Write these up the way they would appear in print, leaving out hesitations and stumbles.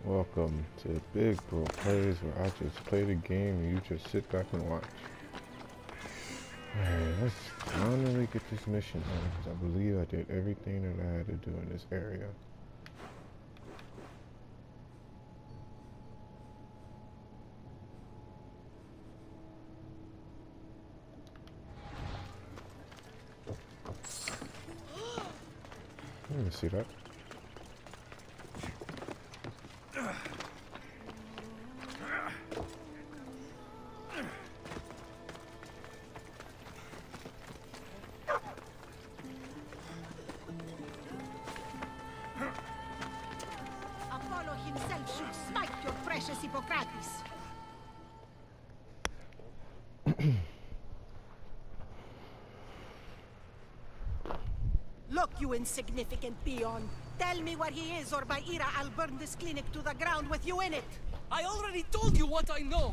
Welcome to Big Bro Plays, where I just play the game and you just sit back and watch. Alright, let's finally get this mission done, because I believe I did everything that I had to do in this area. Let me see that. Apollo himself should smite your precious Hippocrates. Look, you insignificant peon. Tell me where he is, or by Ira, I'll burn this clinic to the ground with you in it. I already told you what I know.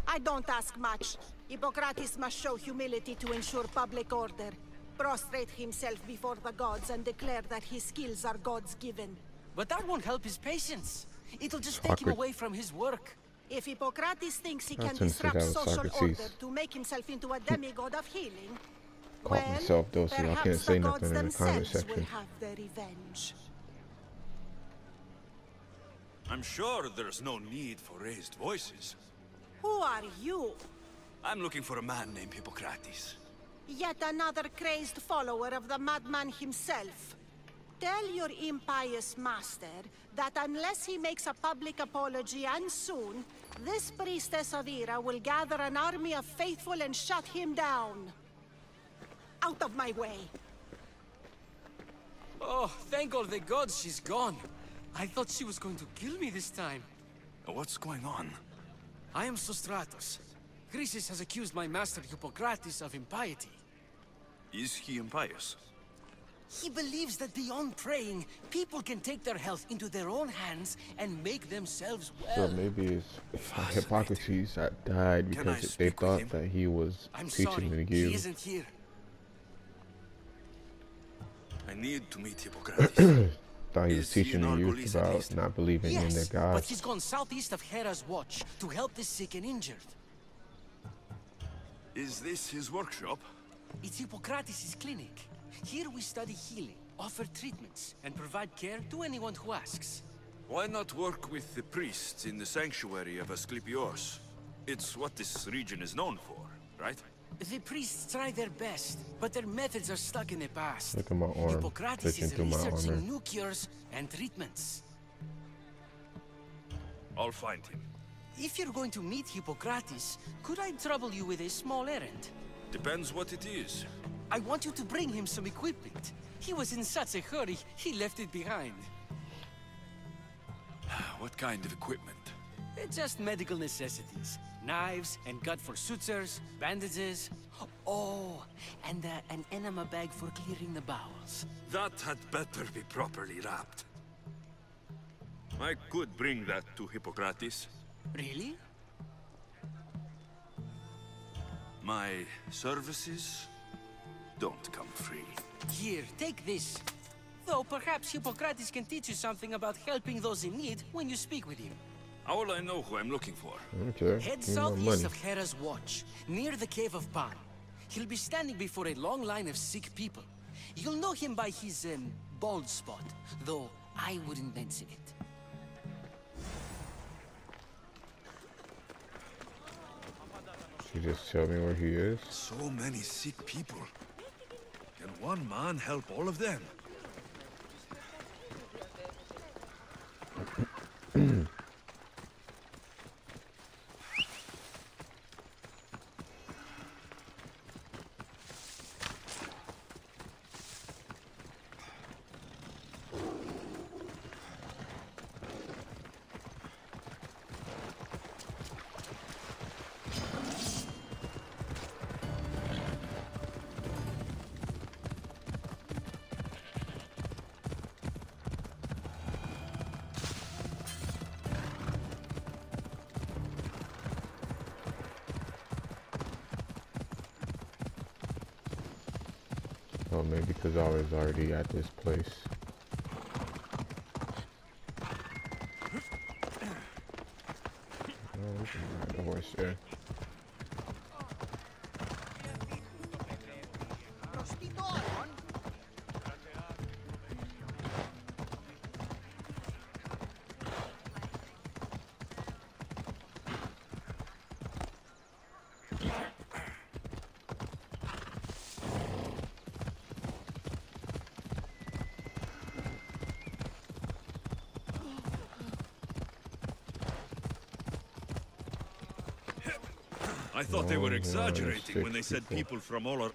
I don't ask much. Hippocrates must show humility to ensure public order. Prostrate himself before the gods and declare that his skills are God's given. But that won't help his patients. It'll just take him away from his work. If Hippocrates thinks he I can was gonna say disrupt that was social Socrates. order to make himself into a demigod of healing, Caught well, myself though, so I perhaps can't say the nothing gods in the comment themselves will section. have their revenge. I'm sure there's no need for raised voices. Who are you? I'm looking for a man named Hippocrates. Yet another crazed follower of the madman himself. Tell your impious master that unless he makes a public apology, and soon, this priestess of Ira will gather an army of faithful and shut him down. Out of my way! Oh, thank all the gods she's gone. I thought she was going to kill me this time. What's going on? I am Sostratos. Chrysis has accused my master Hippocrates of impiety. Is he impious? He believes that beyond praying, people can take their health into their own hands and make themselves well. So maybe it's Hippocrates that died Can I because they speak with thought him? that he was I'm sorry, teaching the he you. isn't here. I need to meet Hippocrates. Thought he was Is he teaching in the youth Argolis at about least? not believing in their Yes, but gods. he's gone southeast of Hera's watch to help the sick and injured. Is this his workshop? It's Hippocrates' clinic. Here we study healing, offer treatments, and provide care to anyone who asks. Why not work with the priests in the sanctuary of Asclepios? It's what this region is known for, right? The priests try their best, but their methods are stuck in the past. Look at my arm, Hippocrates fitting is through my researching armor. new cures and treatments. I'll find him. If you're going to meet Hippocrates, could I trouble you with a small errand? Depends what it is. I want you to bring him some equipment. He was in such a hurry, he left it behind. What kind of equipment? Just medical necessities. Knives and gut for sutures, bandages. Oh, and an enema bag for clearing the bowels. That had better be properly wrapped. I could bring that to Hippocrates. Really? My services don't come free. Here, take this. Though perhaps Hippocrates can teach you something about helping those in need when you speak with him. How will I know who I'm looking for? Okay, Head give me my southeast money. of Hera's watch, near the Cave of Pan. He'll be standing before a long line of sick people. You'll know him by his, bald spot, though I wouldn't mention it. She just tell me where he is. So many sick people. Can one man help all of them? Oh, maybe because I was already at this place. The horse there. I thought they were No, exaggerating when they six said people from all over.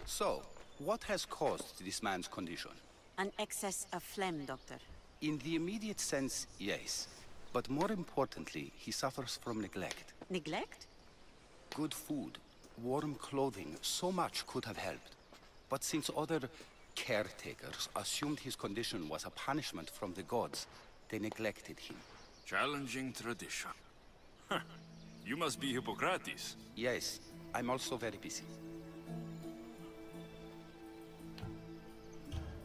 So, what has caused this man's condition? An excess of phlegm, Doctor. In the immediate sense, yes. But more importantly, he suffers from neglect. Neglect? Good food, warm clothing, so much could have helped. But since other caretakers assumed his condition was a punishment from the gods, they neglected him. Challenging tradition. Huh. You must be Hippocrates. Yes, I'm also very busy.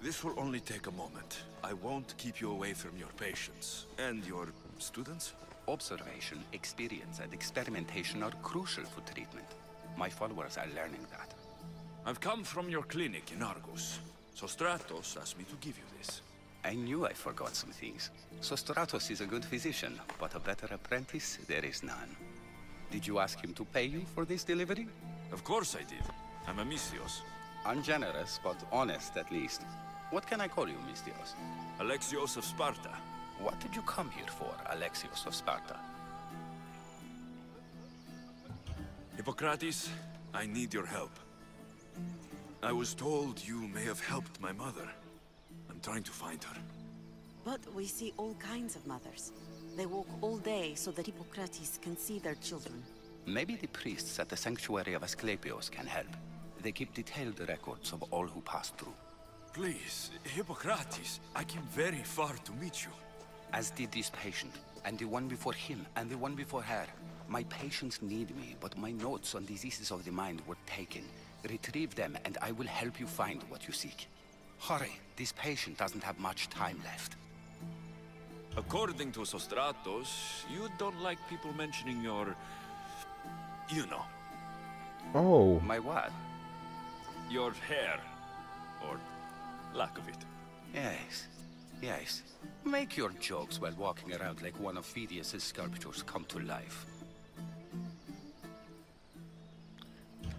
This will only take a moment. I won't keep you away from your patients. And your students? Observation, experience, and experimentation are crucial for treatment. My followers are learning that. I've come from your clinic in Argus. So Stratos asked me to give you this. I knew I forgot some things. So Stratos is a good physician, but a better apprentice, there is none. Did you ask him to pay you for this delivery? Of course I did. I'm a Mystios. Ungenerous, but honest at least. What can I call you, Mystios? Alexios of Sparta. What did you come here for, Alexios of Sparta? Hippocrates, I need your help. I was told you may have helped my mother. I'm trying to find her. But we see all kinds of mothers. They walk all day so that Hippocrates can see their children. Maybe the priests at the sanctuary of Asclepios can help. They keep detailed records of all who pass through. Please, Hippocrates, I came very far to meet you. As did this patient, and the one before him, and the one before her. My patients need me, but my notes on diseases of the mind were taken. Retrieve them, and I will help you find what you seek. Hurry, this patient doesn't have much time left. According to Sostratos, you don't like people mentioning your... you know. Oh. My what? Your hair. Or lack of it. Yes, yes. Make your jokes while walking around like one of Phidias' sculptures come to life.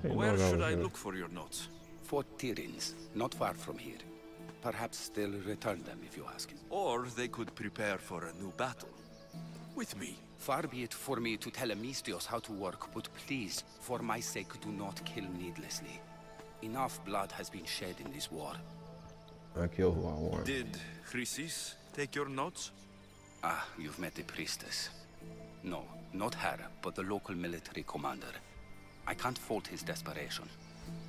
Where should I look for your notes? For Tyrins, not far from here. Perhaps they'll return them if you ask. Or they could prepare for a new battle. With me. Far be it for me to tell Amistios how to work, but please, for my sake, do not kill needlessly. Enough blood has been shed in this war. I kill who I want. Did Chrysis take your notes? Ah, you've met the priestess. No, not her, but the local military commander. I can't fault his desperation.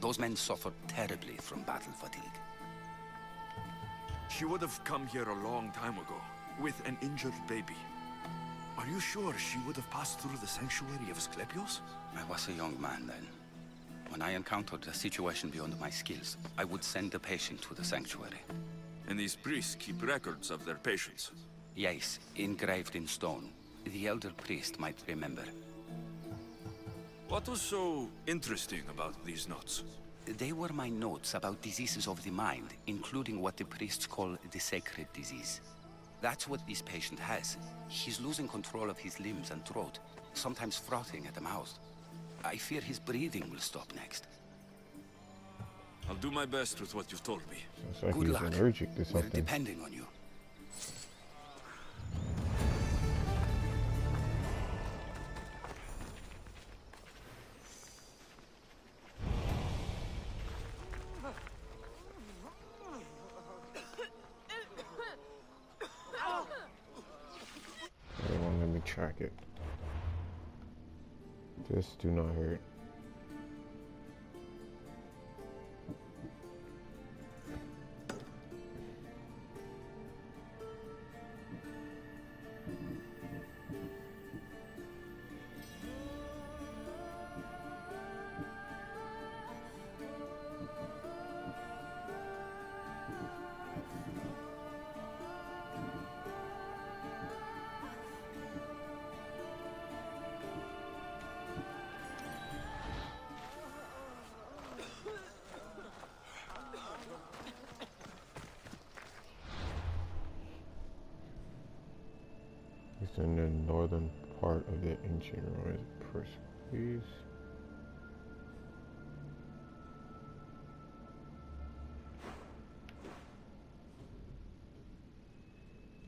Those men suffered terribly from battle fatigue. She would have come here a long time ago, with an injured baby. Are you sure she would have passed through the sanctuary of Asclepios? I was a young man then. When I encountered a situation beyond my skills, I would send the patient to the sanctuary. And these priests keep records of their patients? Yes, engraved in stone. The elder priest might remember. What was so interesting about these notes? They were my notes about diseases of the mind, including what the priests call the sacred disease. That's what this patient has. He's losing control of his limbs and throat, sometimes frothing at the mouth. I fear his breathing will stop next. I'll do my best with what you've told me. Sounds like Good he's luck. allergic to We're something. depending on you. They won't let me track it. Just do not hurt. It's in the northern part of the ancient Roman Persepolis.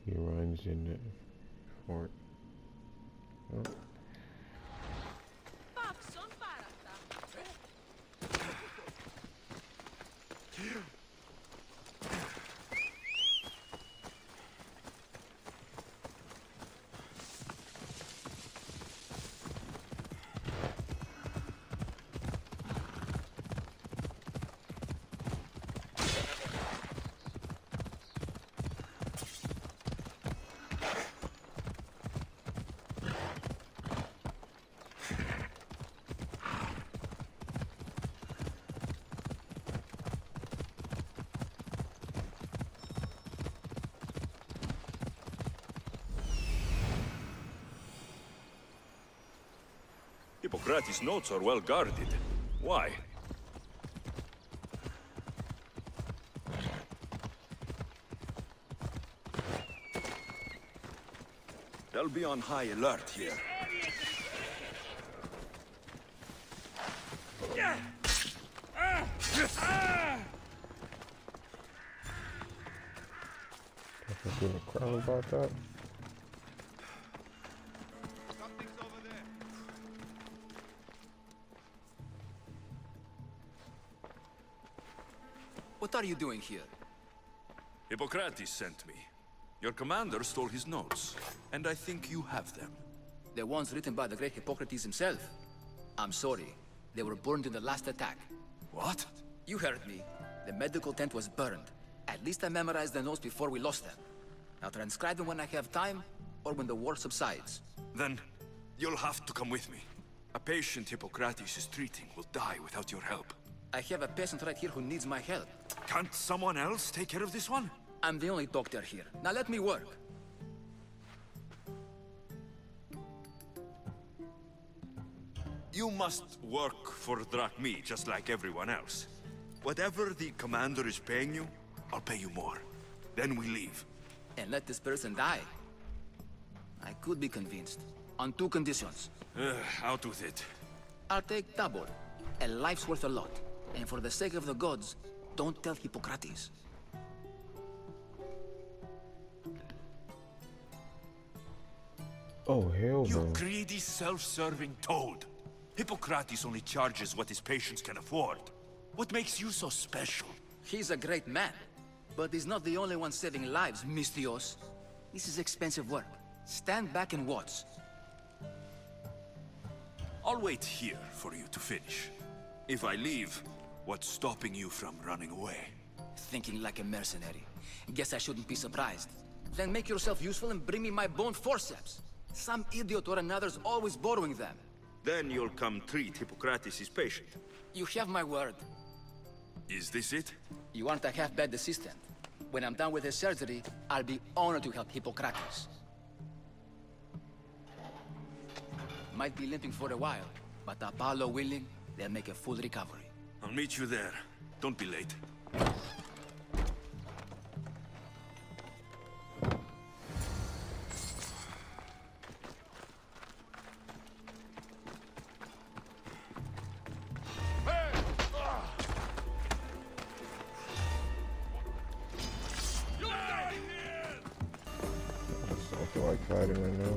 He runs in the fort. Oh. Hippocrates' notes are well guarded. Why? They'll be on high alert here. There's been a crowd about that. What are you doing here? Hippocrates sent me. Your commander stole his notes, and I think you have them. The ones written by the great Hippocrates himself. I'm sorry. They were burned in the last attack. What? You heard me. The medical tent was burned. At least I memorized the notes before we lost them. I'll transcribe them when I have time, or when the war subsides. Then, you'll have to come with me. A patient Hippocrates is treating will die without your help. I have a patient right here who needs my help. Can't someone else take care of this one? I'm the only doctor here. Now let me work. You must work for Drachmi, just like everyone else. Whatever the commander is paying you, I'll pay you more. Then we leave. And let this person die. I could be convinced. On two conditions. Out with it. I'll take double. A life's worth a lot. And for the sake of the gods, don't tell Hippocrates. Oh, hell You no. greedy, self-serving toad. Hippocrates only charges what his patients can afford. What makes you so special? He's a great man. But he's not the only one saving lives, Mistios. This is expensive work. Stand back and watch. I'll wait here for you to finish. If I leave, what's stopping you from running away? Thinking like a mercenary. Guess I shouldn't be surprised. Then make yourself useful and bring me my bone forceps. Some idiot or another's always borrowing them. Then you'll come treat Hippocrates' patient. You have my word. Is this it? You aren't a half-bad assistant. When I'm done with his surgery, I'll be honored to help Hippocrates. Might be limping for a while, but Apollo willing, they'll make a full recovery. I'll meet you there. Don't be late. I feel like fighting right now.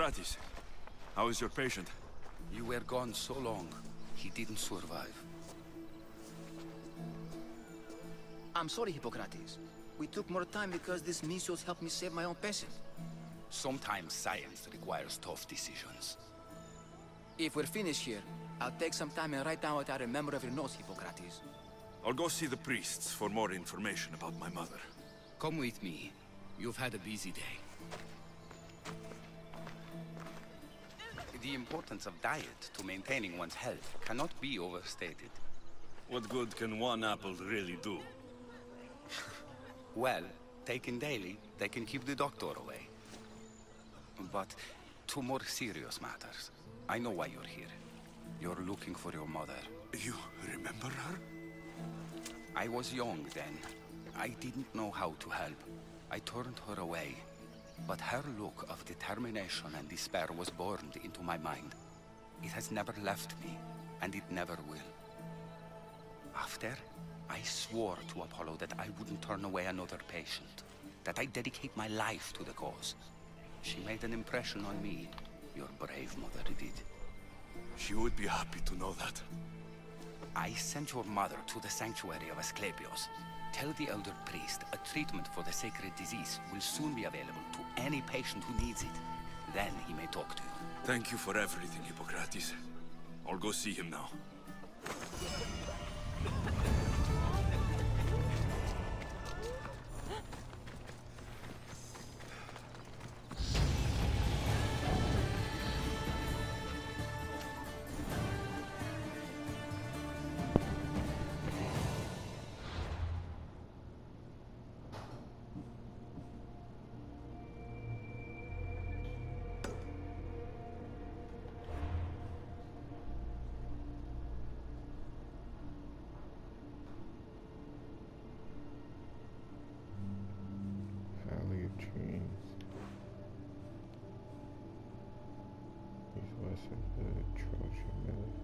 Hippocrates, how is your patient? You were gone so long, he didn't survive. I'm sorry, Hippocrates. We took more time because this measles helped me save my own patient. Sometimes science requires tough decisions. If we're finished here, I'll take some time and write down what I remember of your notes, Hippocrates. I'll go see the priests for more information about my mother. Come with me. You've had a busy day. The importance of diet to maintaining one's health cannot be overstated. What good can one apple really do? Well, taken daily, they can keep the doctor away. But to more serious matters. I know why you're here. You're looking for your mother. You remember her? I was young then. I didn't know how to help. I turned her away. But her look of determination and despair was burned into my mind. It has never left me, and it never will. After, I swore to Apollo that I wouldn't turn away another patient, that I'd dedicate my life to the cause. She made an impression on me. Your brave mother did. She would be happy to know that. I sent your mother to the sanctuary of Asclepios. Tell the elder priest a treatment for the sacred disease will soon be available to any patient who needs it. Then he may talk to you. Thank you for everything, Hippocrates. I'll go see him now. Valley of Dreams. East west of the Trojan Village.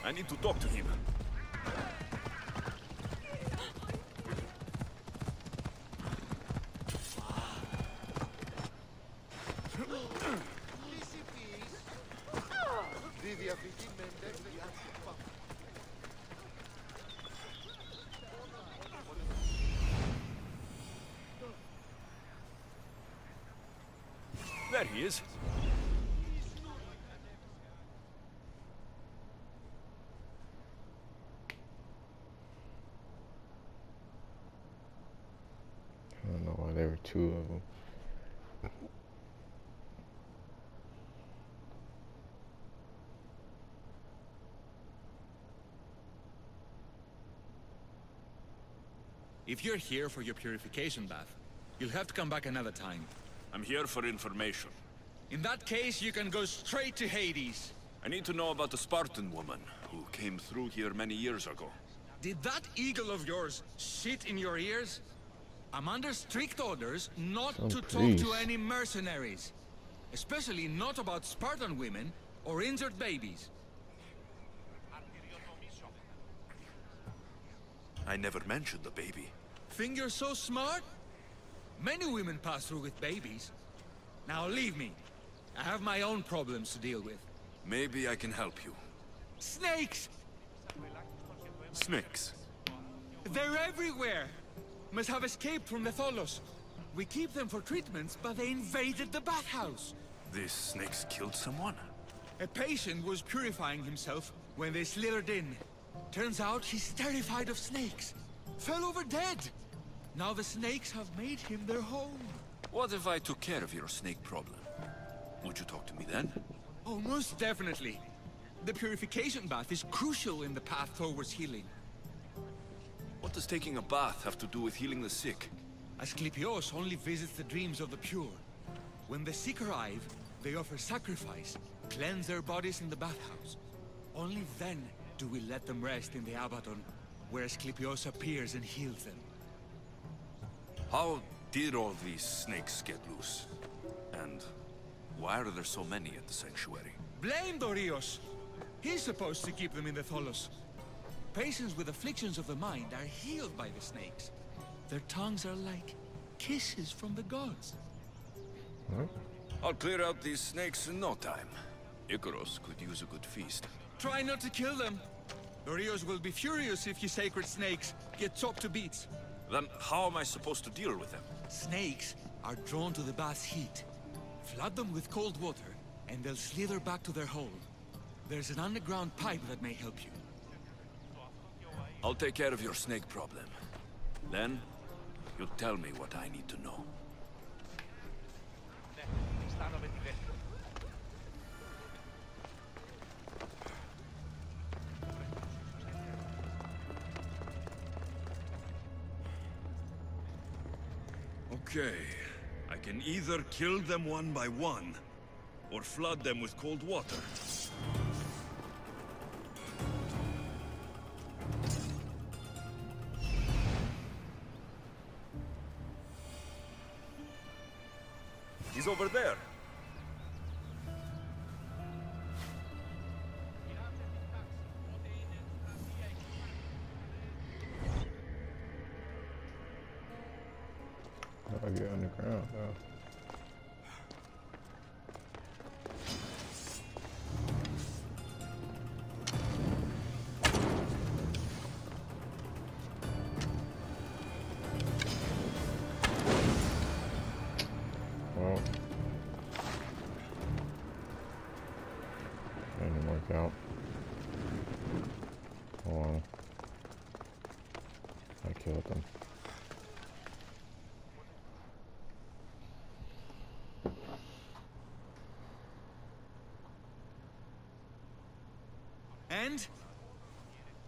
I need to talk to him. There he is. I don't know why there were two of them. If you're here for your purification bath, you'll have to come back another time. I'm here for information. In that case, you can go straight to Hades. I need to know about the Spartan woman who came through here many years ago. Did that eagle of yours shit in your ears? I'm under strict orders not to talk to any mercenaries. Especially not about Spartan women or injured babies. I never mentioned the baby. Think you're so smart? Many women pass through with babies. Now leave me. I have my own problems to deal with. Maybe I can help you. Snakes! Snakes? They're everywhere! Must have escaped from the Tholos. We keep them for treatments, but they invaded the bathhouse. These snakes killed someone? A patient was purifying himself when they slithered in. Turns out he's terrified of snakes. Fell over dead. Now the snakes have made him their home. What if I took care of your snake problem? Would you talk to me then? Oh, most definitely. The purification bath is crucial in the path towards healing. What does taking a bath have to do with healing the sick? Asclepios only visits the dreams of the pure. When the sick arrive, they offer sacrifice, cleanse their bodies in the bathhouse. Only then do we let them rest in the Abaddon, where Asclepios appears and heals them. How did all these snakes get loose? And why are there so many at the sanctuary? Blame Dorios! He's supposed to keep them in the Tholos. Patients with afflictions of the mind are healed by the snakes. Their tongues are like kisses from the gods. What? I'll clear out these snakes in no time. Icaros could use a good feast. Try not to kill them. Dorios will be furious if you sacred snakes get chopped to bits. Then how am I supposed to deal with them? Snakes are drawn to the bath's heat. Flood them with cold water, and they'll slither back to their hole. There's an underground pipe that may help you. I'll take care of your snake problem. Then, you'll tell me what I need to know. Okay. I can either kill them one by one, or flood them with cold water. He's over there. How do I get underground though? Well, that didn't work out. Hold on. I killed them. And?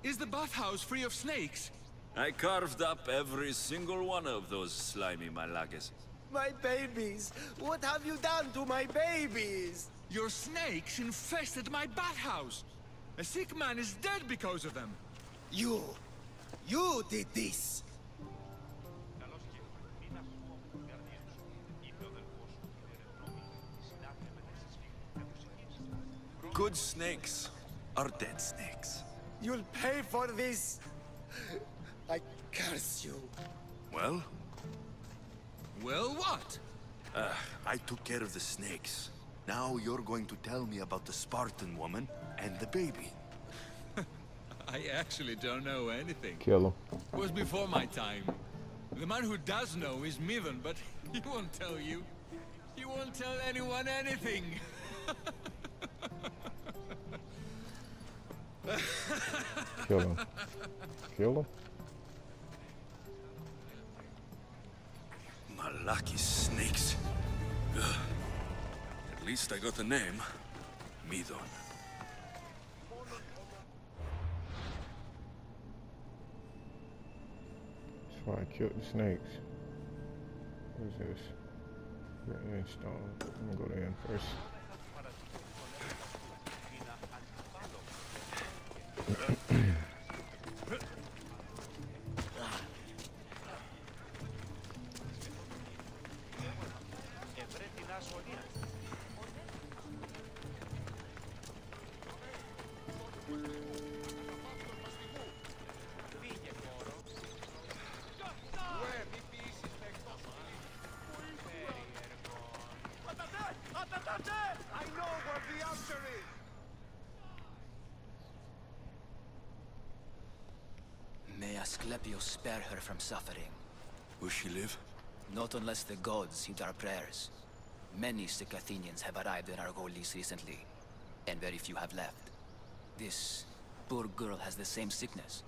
Is the bathhouse free of snakes? I carved up every single one of those slimy malagas. My babies! What have you done to my babies? Your snakes infested my bathhouse! A sick man is dead because of them! You did this! Good snakes are dead snakes. You'll pay for this! I curse you. Well? Well, what? I took care of the snakes. Now you're going to tell me about the Spartan woman and the baby. I actually don't know anything. Kill him. It was before my time. The man who does know is Midon, but he won't tell you. He won't tell anyone anything. Kill him. Kill him. Malaki snakes. Ugh. At least I got a name. Midon. That's why I killed the snakes. What is this? Red stone. I'm gonna go there first. Asclepius spare her from suffering. Will she live? Not unless the gods heed our prayers. Many sick Athenians have arrived in Argolis recently, and very few have left. This poor girl has the same sickness.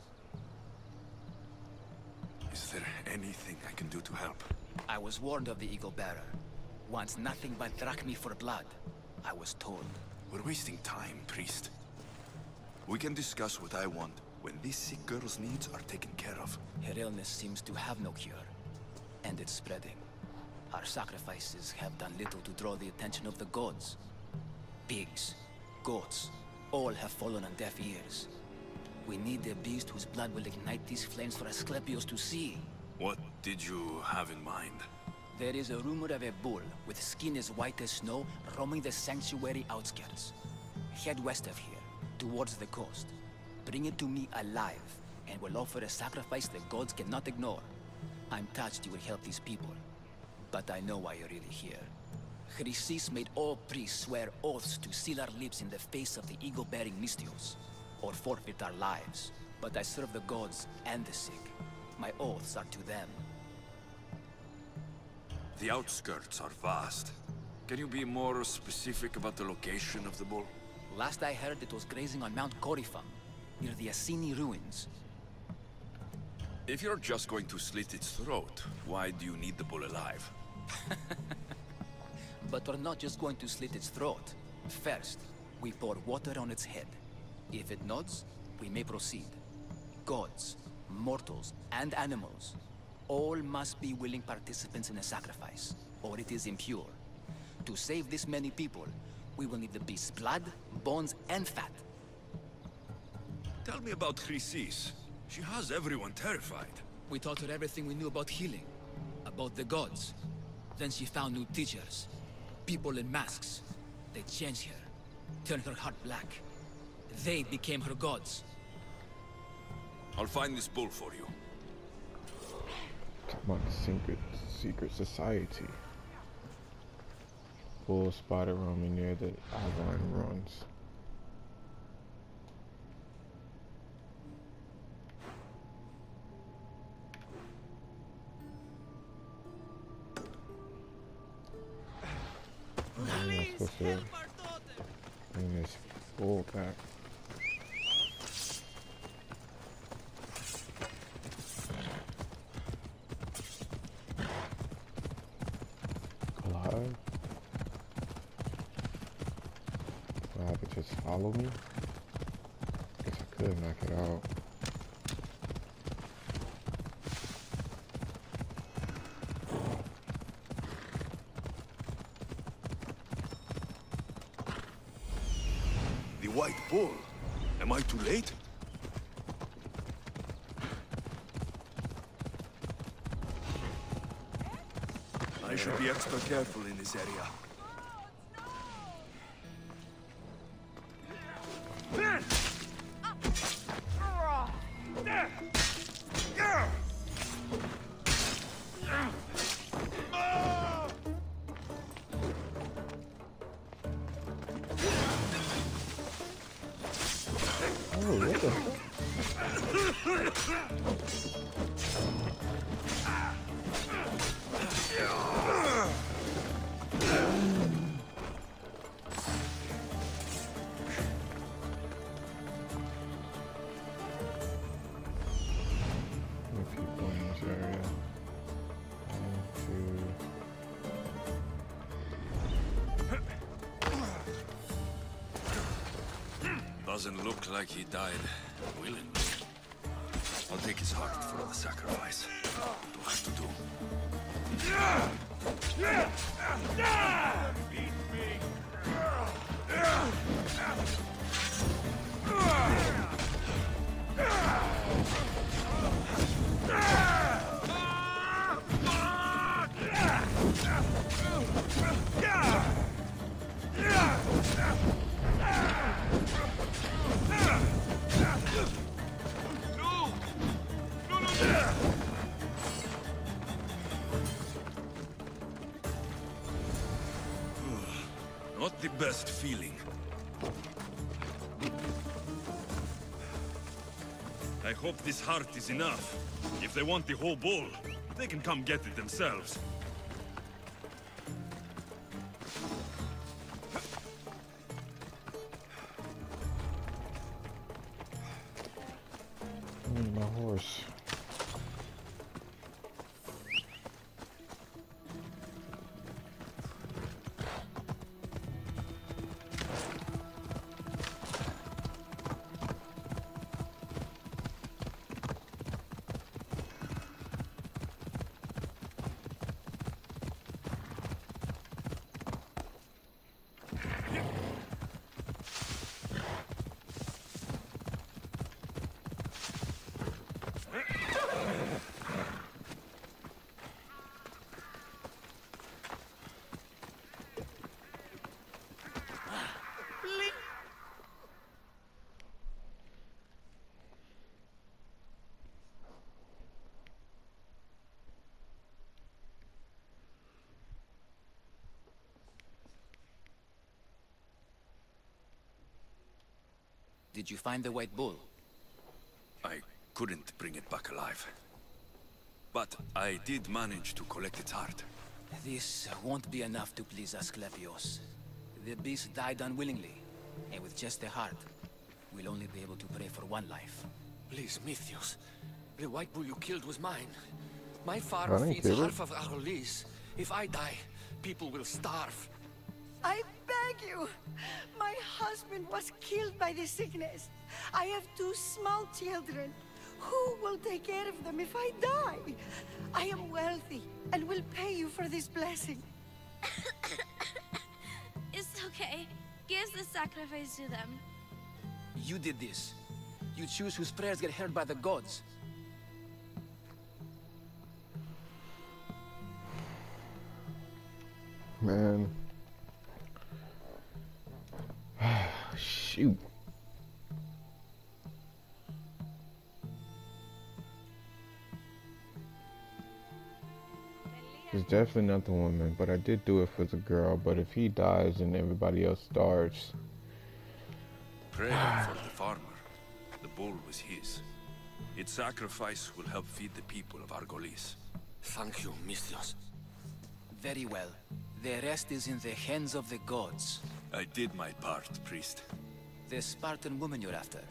Is there anything I can do to help? I was warned of the Eagle Bearer. Wants nothing but drachmi for blood, I was told. We're wasting time, priest. We can discuss what I want when this sick girl's needs are taken care of. Her illness seems to have no cure, and it's spreading. Our sacrifices have done little to draw the attention of the gods. Pigs, goats, all have fallen on deaf ears. We need a beast whose blood will ignite these flames for Asclepius to see. What did you have in mind? There is a rumor of a bull with skin as white as snow roaming the sanctuary outskirts. Head west of here, towards the coast. Bring it to me alive, and we'll offer a sacrifice the gods cannot ignore. I'm touched you will help these people, but I know why you're really here. Chrysis made all priests swear oaths to seal our lips in the face of the eagle-bearing Mystios, or forfeit our lives. But I serve the gods and the sick. My oaths are to them. The outskirts are vast. Can you be more specific about the location of the bull? Last I heard, it was grazing on Mount Coryphon, near the Assini ruins. If you're just going to slit its throat, why do you need the bull alive? But we're not just going to slit its throat. First, we pour water on its head. If it nods, we may proceed. Gods, mortals, and animals, all must be willing participants in a sacrifice, or it is impure. To save this many people, we will need the beast's blood, bones, and fat. Tell me about Chrysis. She has everyone terrified. We taught her everything we knew about healing, about the gods. Then she found new teachers, people in masks. They changed her, turned her heart black. They became her gods. I'll find this bull for you. Talking about the secret society. Bull spotted roaming near the Avon ruins. Please help our daughter. Bring this bull back. Alive? Do I have to just follow me? Guess I could knock it out. The white bull. Am I too late? I should be extra careful in this area. Oh, what the fuck? People in this area. 1, 2. Doesn't look like he died willingly. I'll take his heart for the sacrifice. Do have to do. Beat me. Not the best feeling. I hope this heart is enough. If they want the whole bull, they can come get it themselves. My horse. Did you find the white bull? I couldn't bring it back alive. But I did manage to collect its heart. This won't be enough to please Asclepios. The beast died unwillingly, and with just the heart, we'll only be able to pray for one life. Please, Mythios. The white bull you killed was mine. My father feeds half of Argolis. If I die, people will starve. I beg you! My husband was killed by the sickness. I have 2 small children. Who will take care of them if I die? I am wealthy and will pay you for this blessing. It's okay. Give the sacrifice to them. You did this. You choose whose prayers get heard by the gods. Man. Shoot. It's definitely not the woman, but I did do it for the girl. But if he dies and everybody else starves. Pray for the farmer. The bull was his. Its sacrifice will help feed the people of Argolis. Thank you, Mythios. Very well. The rest is in the hands of the gods. I did my part, priest. The Spartan woman you're after.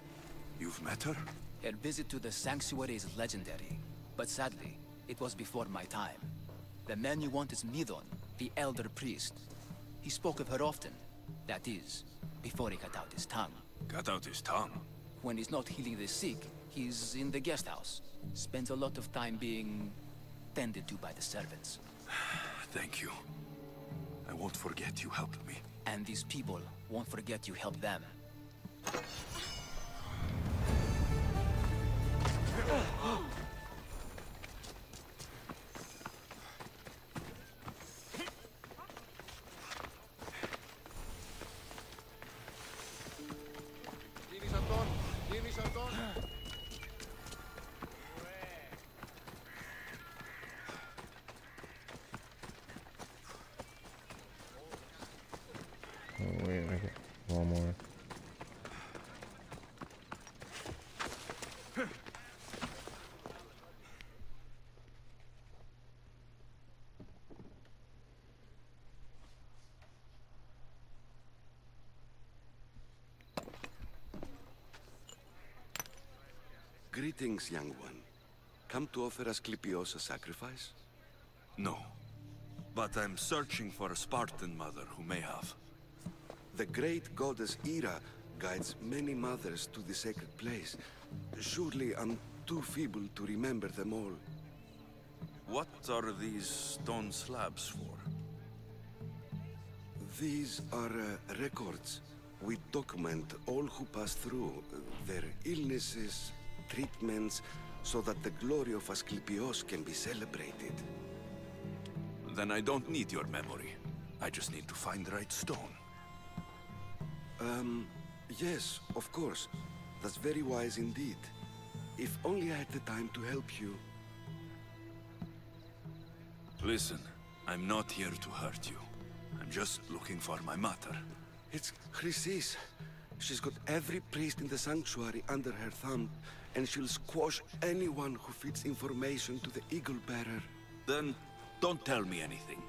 You've met her? Her visit to the sanctuary is legendary, but sadly, it was before my time. The man you want is Midon, the elder priest. He spoke of her often. That is, before he cut out his tongue. Cut out his tongue? When he's not healing the sick, he's in the guest house. Spends a lot of time being tended to by the servants. Thank you. I won't forget you helped me. And these people won't forget you helped them. Oh wait, I got one more. Greetings, young one. Come to offer Asclepios a sacrifice? No. But I'm searching for a Spartan mother who may have. The great goddess Ira guides many mothers to the sacred place. Surely I'm too feeble to remember them all. What are these stone slabs for? These are records. We document all who pass through, their illnesses, treatments, so that the glory of Asclepios can be celebrated. Then I don't need your memory. I just need to find the right stone. Yes, of course. That's very wise indeed. If only I had the time to help you. Listen, I'm not here to hurt you. I'm just looking for my mother. It's Chrysis. She's got every priest in the sanctuary under her thumb, and she'll squash anyone who feeds information to the Eagle Bearer. Then, don't tell me anything.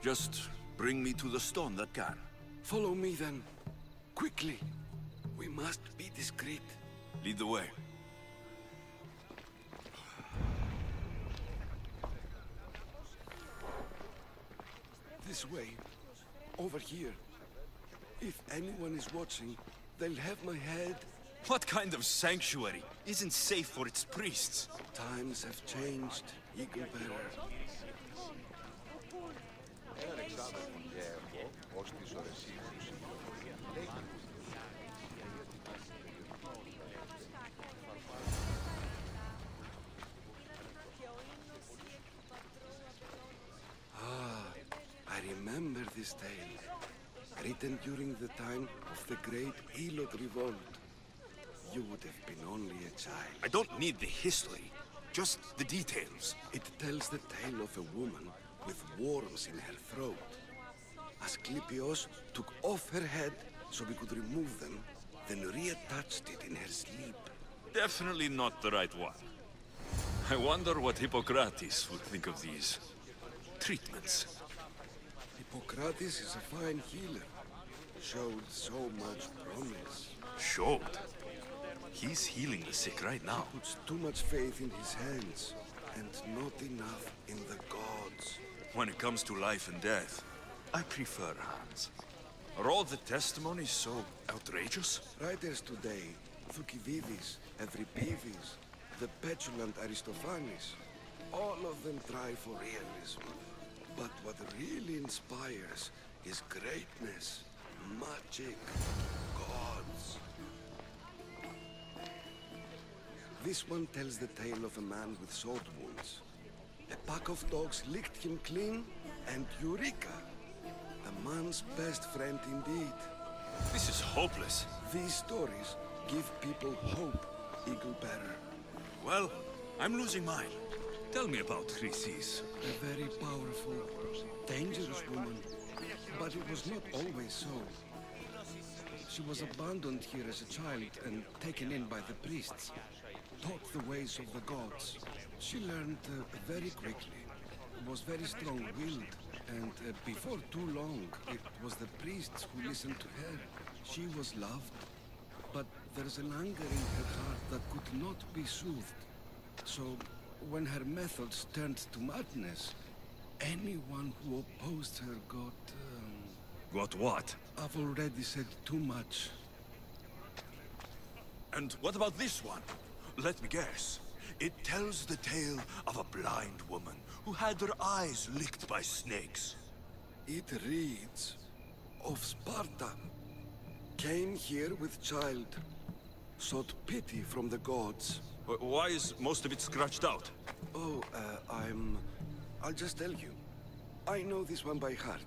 Just bring me to the stone that can. Follow me then. Quickly. We must be discreet. Lead the way. This way. Over here. If anyone is watching, they'll have my head. What kind of sanctuary isn't safe for its priests? Times have changed, Eagle Bearer. I remember this tale. Written during the time of the Great Elot Revolt. You would have been only a child. I don't need the history, just the details. It tells the tale of a woman with worms in her throat. Asclepios took off her head so we could remove them, then reattached it in her sleep. Definitely not the right one. I wonder what Hippocrates would think of these treatments. Hippocrates is a fine healer. Showed so much promise. Showed? He's healing the sick right now. He puts too much faith in his hands, and not enough in the gods. When it comes to life and death, I prefer hands. Are all the testimonies so outrageous? Writers today, Thucydides, Euripides, the petulant Aristophanes, all of them try for realism. But what really inspires is greatness, magic, gods. This one tells the tale of a man with sword wounds. A pack of dogs licked him clean, and Eureka! The man's best friend indeed. This is hopeless. These stories give people hope, Eagle Bearer. Well, I'm losing mine. Tell me about Chrysis. A very powerful, dangerous woman. But it was not always so. She was abandoned here as a child and taken in by the priests. Taught the ways of the gods. She learned very quickly. Was very strong-willed. And before too long, it was the priests who listened to her. She was loved. But there's an anger in her heart that could not be soothed. So, when her methods turned to madness, anyone who opposed her got... Got what? I've already said too much. And what about this one? Let me guess. It tells the tale of a blind woman who had her eyes licked by snakes. It reads of Sparta. Came here with child. Sought pity from the gods. Why is most of it scratched out? Oh, I'll just tell you. I know this one by heart.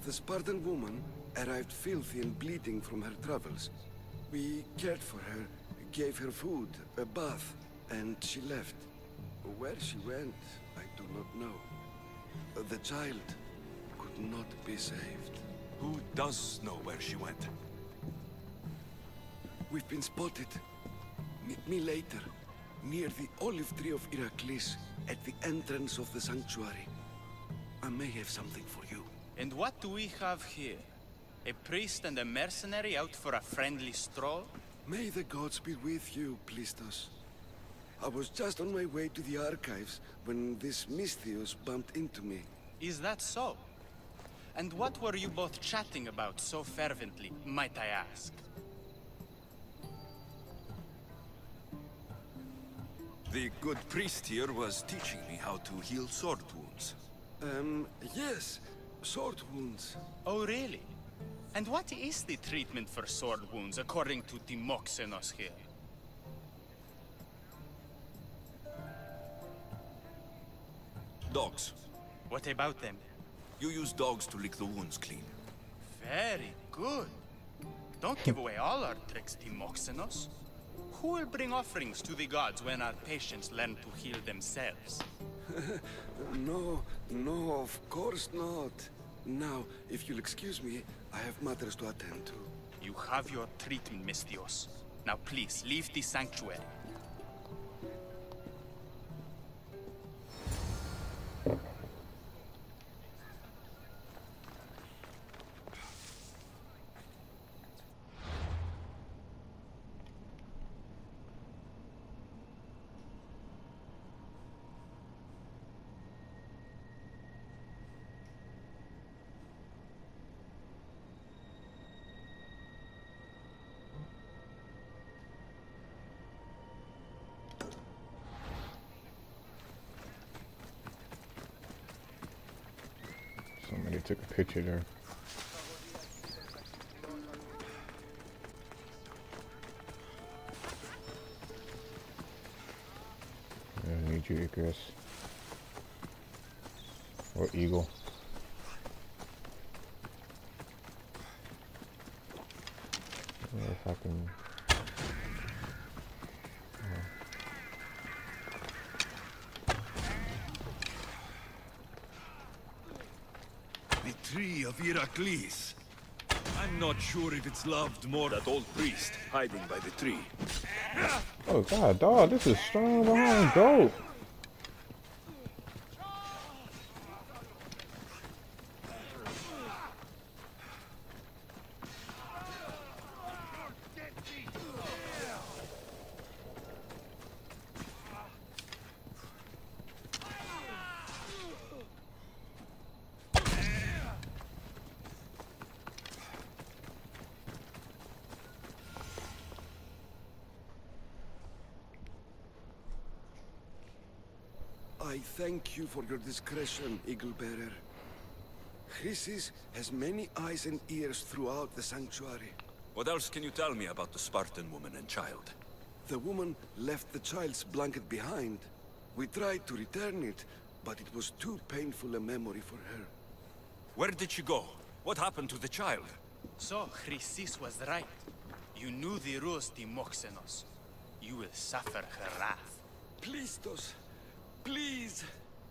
The Spartan woman arrived filthy and bleeding from her travels. We cared for her, gave her food, a bath, and she left. Where she went, I do not know. The child could not be saved. Who does know where she went? We've been spotted. Meet me later, near the olive tree of Heracles, at the entrance of the sanctuary. I may have something for you. And what do we have here? A priest and a mercenary out for a friendly stroll? May the gods be with you, Plistos. I was just on my way to the archives when this Misthios bumped into me. Is that so? And what were you both chatting about so fervently, might I ask? The good priest here was teaching me how to heal sword wounds. Yes. Sword wounds. Oh, really? And what is the treatment for sword wounds, according to Timoxenos here? Dogs. What about them? You use dogs to lick the wounds clean. Very good. Don't give away all our tricks, Timoxenos. Who will bring offerings to the gods when our patients learn to heal themselves? No, of course not. Now, if you'll excuse me, I have matters to attend to. You have your treatment, Mistios. Now please, leave the sanctuary. Somebody took a picture there. I need you, Icarus. Or Eagle. I wonder if I can... Tree of Heracles. I'm not sure if it's loved more. That old priest hiding by the tree. Oh god, dog, this is strong behind goat. I thank you for your discretion, Eagle Bearer. Chrysis has many eyes and ears throughout the sanctuary. What else can you tell me about the Spartan woman and child? The woman left the child's blanket behind. We tried to return it, but it was too painful a memory for her. Where did she go? What happened to the child? So, Chrysis was right. You knew the rules, Timoxenos. You will suffer her wrath. Plistos, please!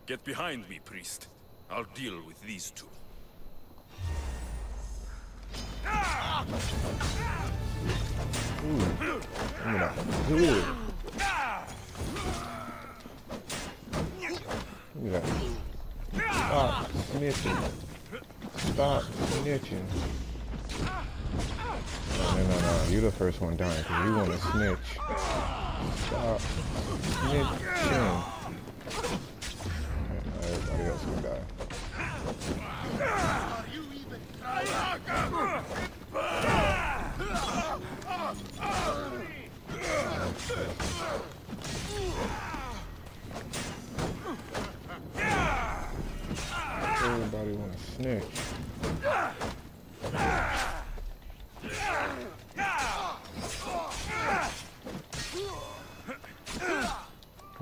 Get behind me, priest. I'll deal with these two. Ooh. Look at that. Stop snitching. Stop snitching. No. You're the first one dying because you want to snitch. Stop snitching. Everybody else can die. Everybody want to snitch.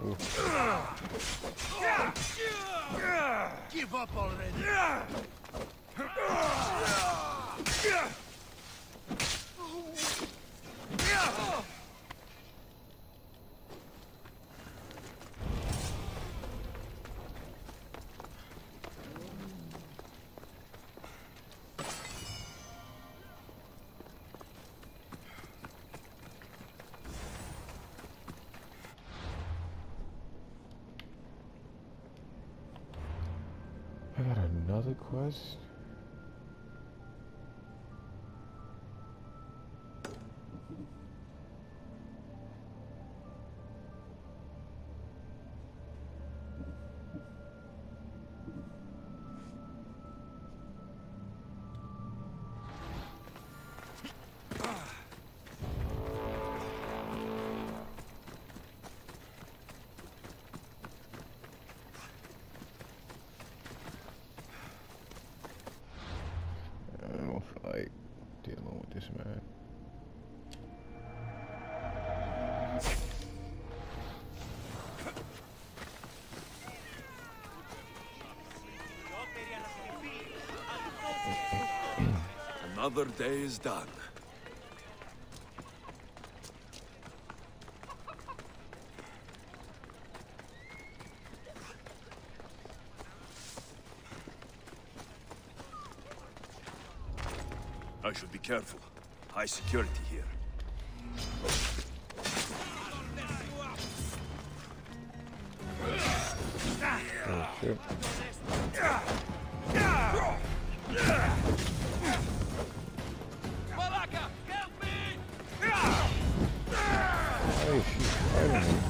Ooh. Give up already. I got another quest. Like dealing with this man. Another day is done. I should be careful. High security here. Oh shit. Hey, she's fighting him.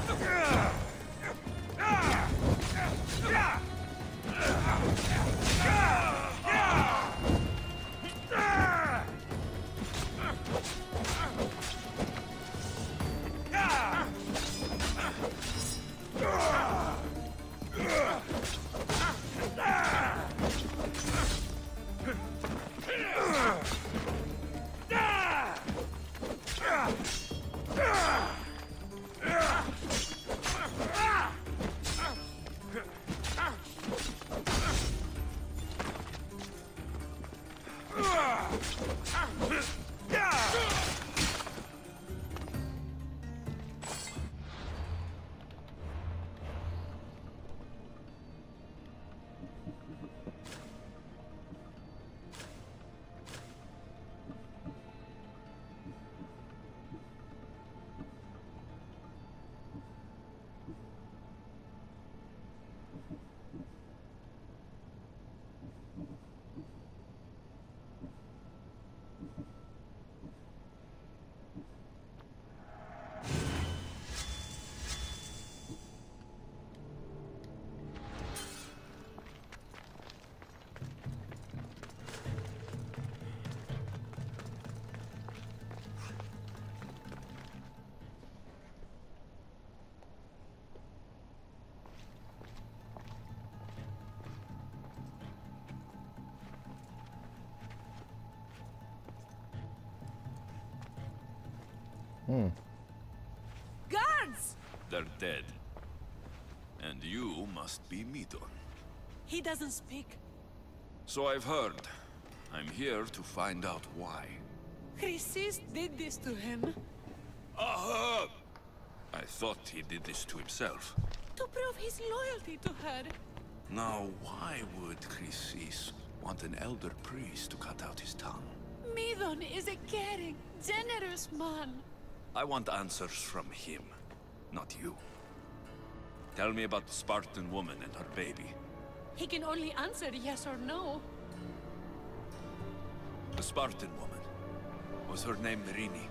Guards! They're dead. And you must be Midon. He doesn't speak. So I've heard. I'm here to find out why. Chrysis did this to him. Aha! I thought he did this to himself. To prove his loyalty to her. Now, why would Chrysis want an elder priest to cut out his tongue? Midon is a caring, generous man. I want answers from him, not you. Tell me about the Spartan woman and her baby. He can only answer yes or no. The Spartan woman. Was her name Merini?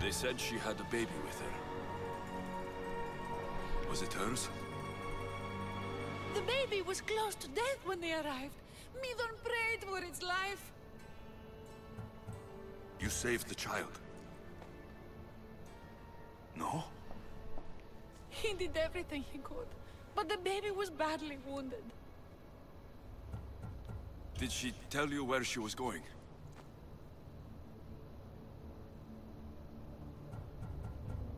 They said she had a baby with her. Was it hers? The baby was close to death when they arrived. Midon prayed for its life. You saved the child? No? He did everything he could, but the baby was badly wounded. Did she tell you where she was going?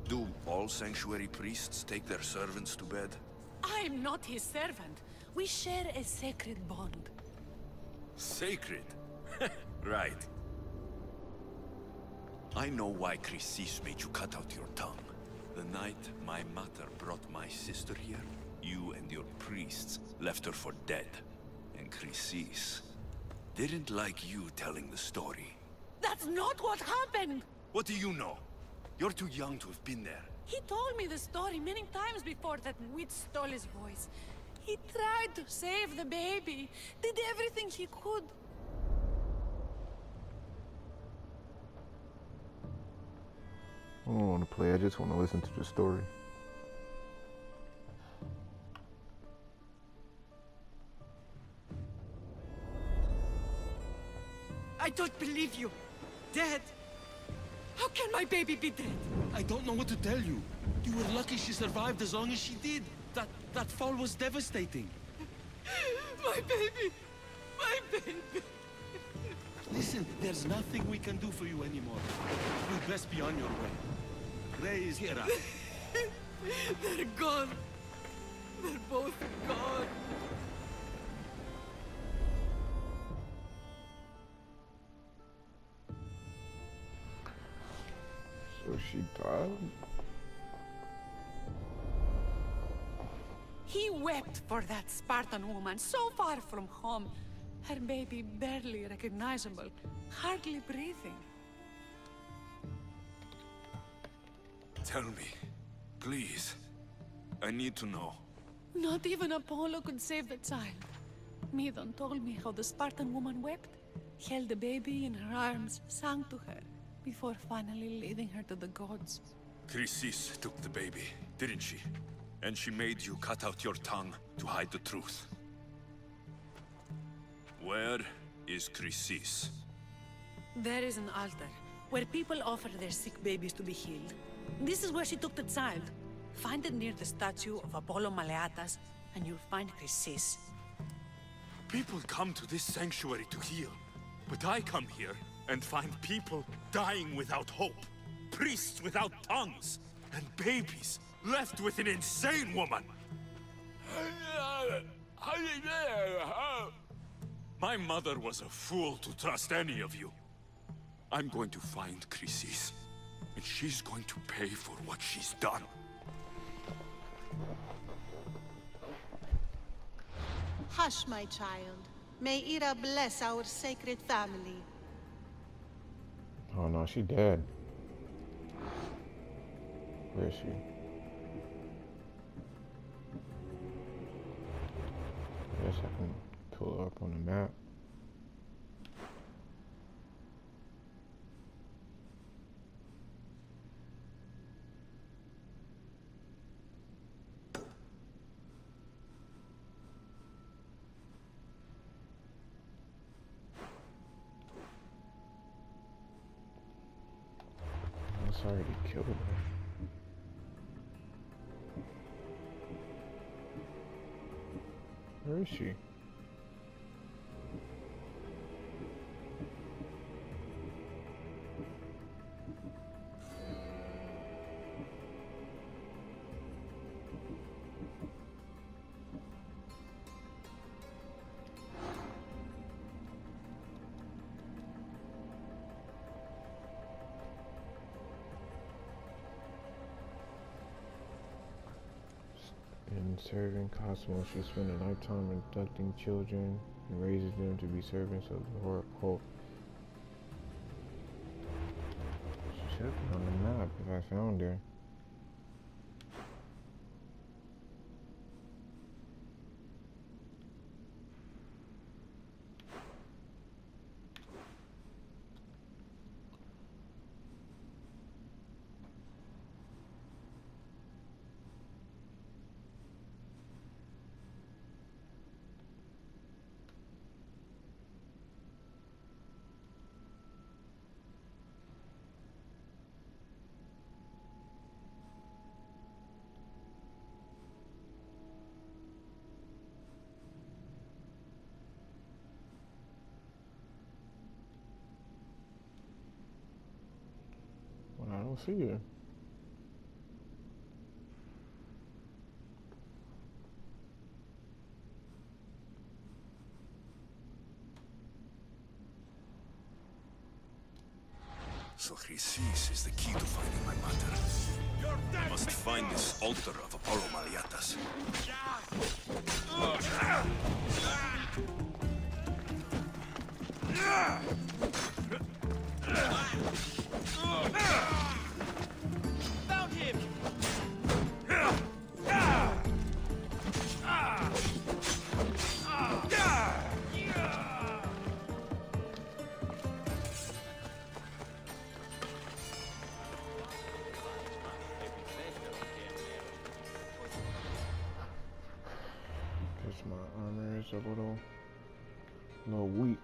Do all sanctuary priests take their servants to bed? I'm not his servant. We share a sacred bond. Sacred? Right. I know why Chrysis made you cut out your tongue. The night my mother brought my sister here, you and your priests left her for dead. And Chrysis didn't like you telling the story. That's not what happened! What do you know? You're too young to have been there. He told me the story many times before that witch stole his voice. He tried to save the baby, did everything he could. I don't want to play, I just want to listen to the story. I don't believe you. Dead? How can my baby be dead? I don't know what to tell you. You were lucky she survived as long as she did. That fall was devastating. My baby! My baby! Listen, there's nothing we can do for you anymore. You'd best be on your way. Ray is here. They're gone. They're both gone. So she died? He wept for that Spartan woman so far from home. Her baby barely recognizable, hardly breathing. Tell me, please. I need to know. Not even Apollo could save the child. Medon told me how the Spartan woman wept, held the baby in her arms, sang to her, before finally leading her to the gods. Chrysis took the baby, didn't she? And she made you cut out your tongue to hide the truth. Where is Chrysis? There is an altar, where people offer their sick babies to be healed. This is where she took the child. Find it near the statue of Apollo Maleatas, and you'll find Chrysis. People come to this sanctuary to heal, but I come here and find people dying without hope, priests without tongues, and babies left with an insane woman. My mother was a fool to trust any of you. I'm going to find Chrysis, and she's going to pay for what she's done. Hush, my child. May Ira bless our sacred family. Oh no, she dead. Where is she? I guess I can pull her up on the map. I already killed her. Where is she? In serving Cosmos, she spent a lifetime abducting children and raises them to be servants of the horror cult. She should have been on the map if I found her. I don't see her. So Chrysis is the key to finding my mother. I must find this altar of Apollo Maleatas. Found him! Guess my armor is a little weak.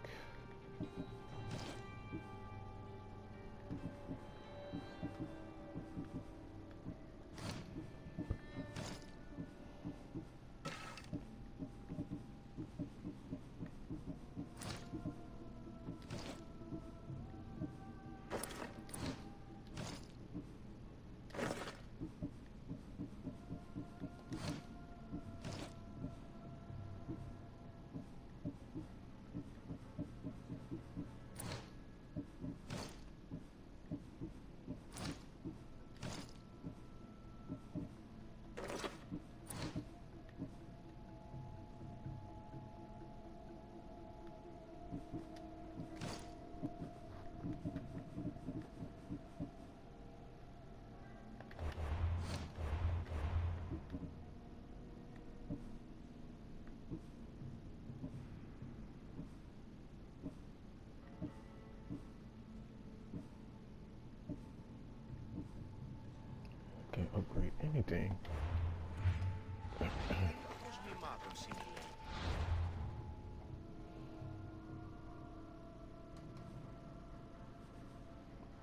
upgrade anything.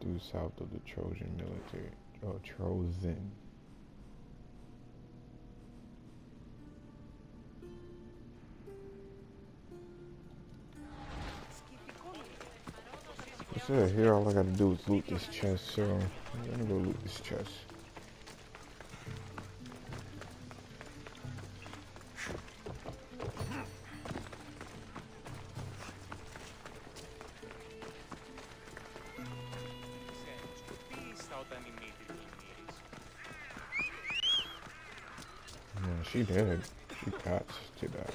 Due south of the Trojan military. Oh, Trojan. So here all I gotta do is loot this chest, so I'm gonna go loot this chest. Yeah, she did. She got to that.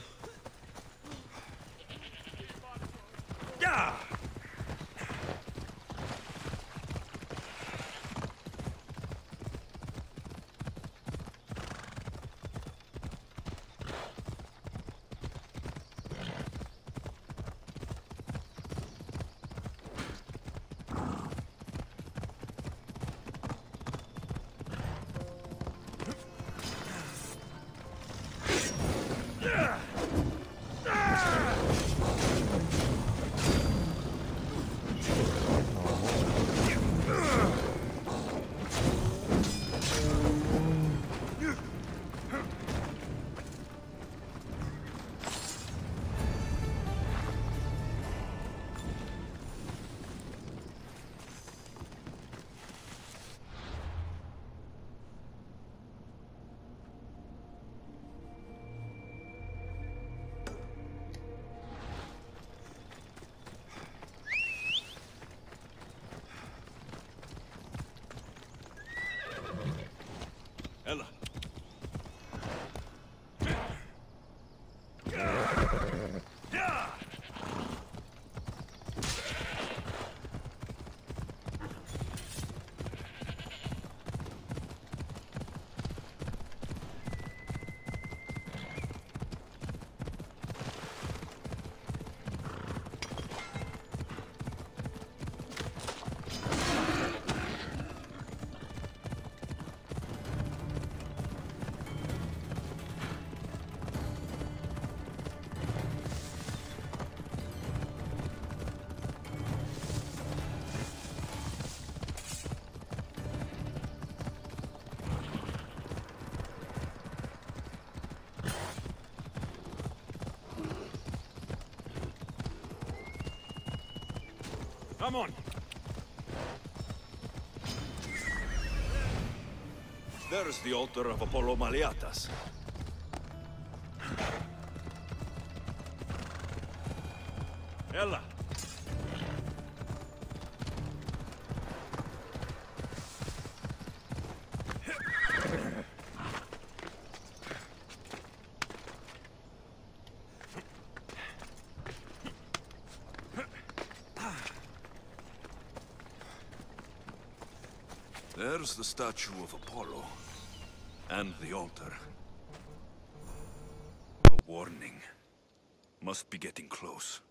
Ella. Come on. There's the altar of Apollo Maliatas. Ella. There's the statue of Apollo. And the altar. A warning. Must be getting close.